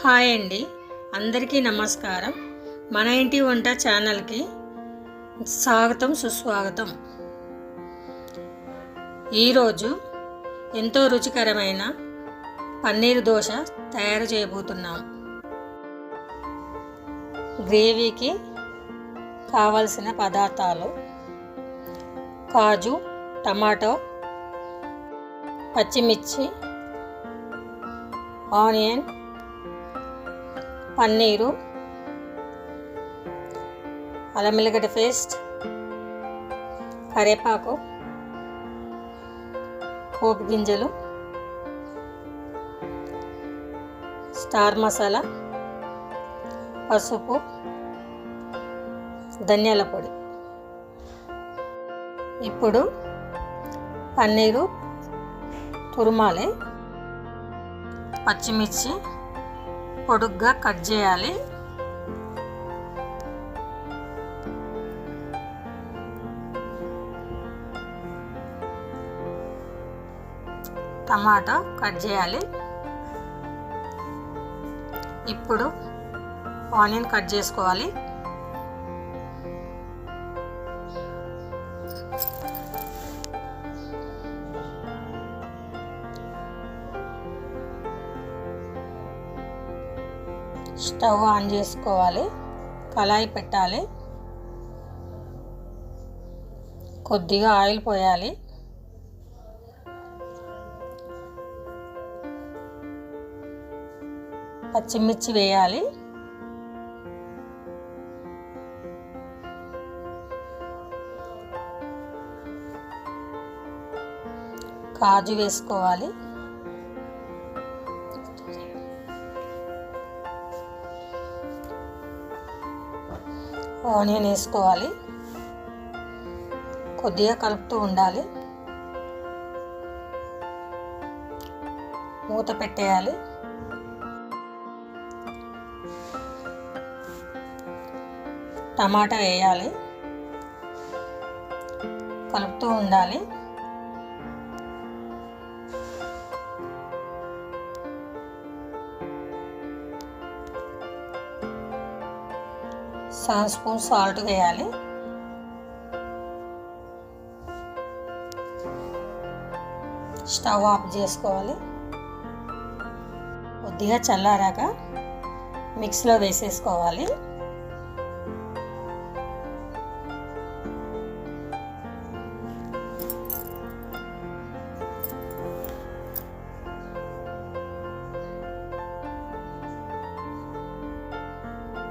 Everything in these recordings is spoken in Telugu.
హాయ్ అండి, అందరికీ నమస్కారం. మన ఇంటి వంట ఛానల్కి స్వాగతం, సుస్వాగతం. ఈరోజు ఎంతో రుచికరమైన పన్నీర్ దోశ తయారు చేయబోతున్నాం. గ్రేవీకి కావలసిన పదార్థాలు: కాజు, టమాటో, పచ్చిమిర్చి, ఆనియన్, పన్నీరు, అల్లం వెల్లిగడ్డ పేస్ట్, కరివేపాకు, పోపు గింజలు, స్టార్ మసాలా, పసుపు, ధనియాల పొడి. ఇప్పుడు పన్నీరు తురుమాలి. పచ్చిమిర్చి పొడుగ్గా కట్ చేయాలి. టమాటా కట్ చేయాలి. ఇప్పుడు ఆనియన్ కట్ చేసుకోవాలి. స్టవ్ ఆన్ చేసుకోవాలి. కళాయి పెట్టాలి. కొద్దిగా ఆయిల్ పోయాలి. పచ్చిమిర్చి వేయాలి. కాజు వేసుకోవాలి. ఆనియన్ వేసుకోవాలి. కొద్దిగా కలుపుతూ ఉండాలి. మూత పెట్టేయాలి. టమాటా వేయాలి. కలుపుతూ ఉండాలి. సగం స్పూన్ సాల్ట్ వేయాలి. స్టవ్ ఆఫ్ చేసుకోవాలి. కొద్దిగా చల్లారాక మిక్సీలో వేసేసుకోవాలి.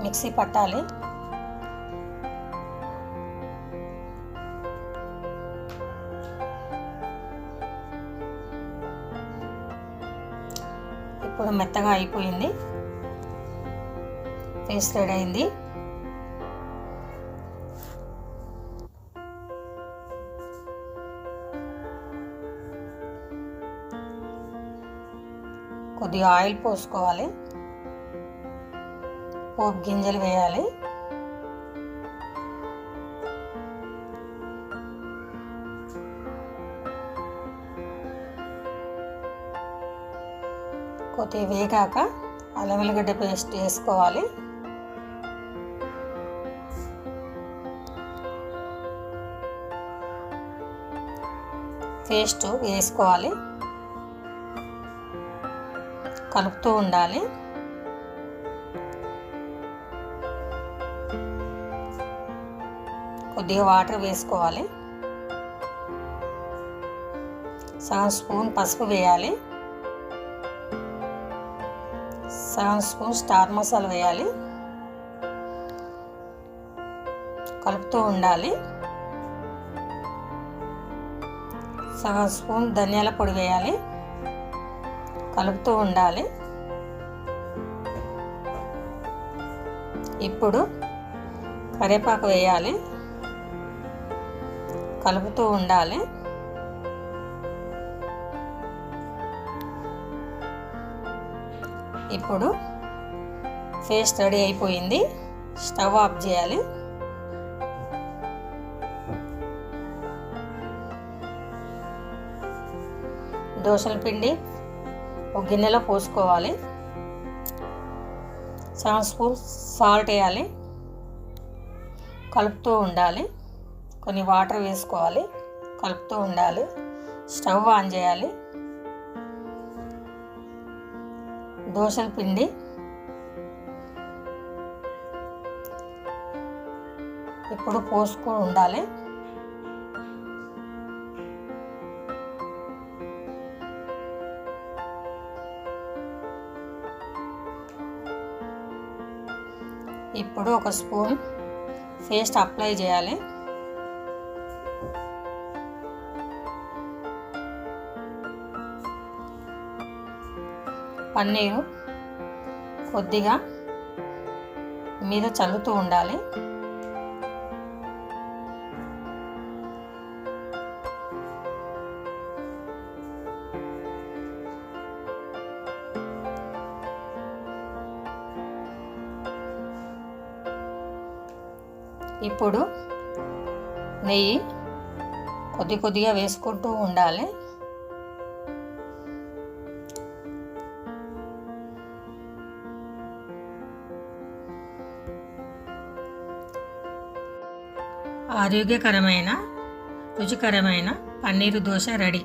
మిక్సీ పట్టాలి. ఇప్పుడు మెత్తగా అయిపోయింది. పేస్ట్ రెడీ అయింది. కొద్దిగా ఆయిల్ పోసుకోవాలి. పోపు గింజలు వేయాలి. కొద్దిగా వేగాక అల్లం వెల్లిగడ్డ పేస్ట్ వేసుకోవాలి. పేస్ట్ వేసుకోవాలి. కలుపుతూ ఉండాలి. కొద్దిగా వాటర్ వేసుకోవాలి. సగం స్పూన్ పసుపు వేయాలి. సగం స్పూన్ స్టార్ మసాలా వేయాలి. కలుపుతూ ఉండాలి. సగం స్పూన్ ధనియాల పొడి వేయాలి. కలుపుతూ ఉండాలి. ఇప్పుడు కరివేపాకు వేయాలి. కలుపుతూ ఉండాలి. ఇప్పుడు పేస్ట్ రెడీ అయిపోయింది. స్టవ్ ఆఫ్ చేయాలి. దోసల పిండి ఒక గిన్నెలో పోసుకోవాలి. 7 స్పూన్స్ సాల్ట్ వేయాలి. కలుపుతూ ఉండాలి. కొన్ని వాటర్ వేసుకోవాలి. కలుపుతూ ఉండాలి. స్టవ్ ఆన్ చేయాలి. దోసల పిండి ఇప్పుడు పోసుకొని ఉండాలి. ఇప్పుడు ఒక స్పూన్ పేస్ట్ అప్లై చేయాలి. పన్నీరు కొద్దిగా మీద చల్లుతూ ఉండాలి. ఇప్పుడు నెయ్యి కొద్దిగా వేసుకుంటూ ఉండాలి. ఆరోగ్యకరమైన రుచికరమైన పన్నీరు దోశ రెడీ.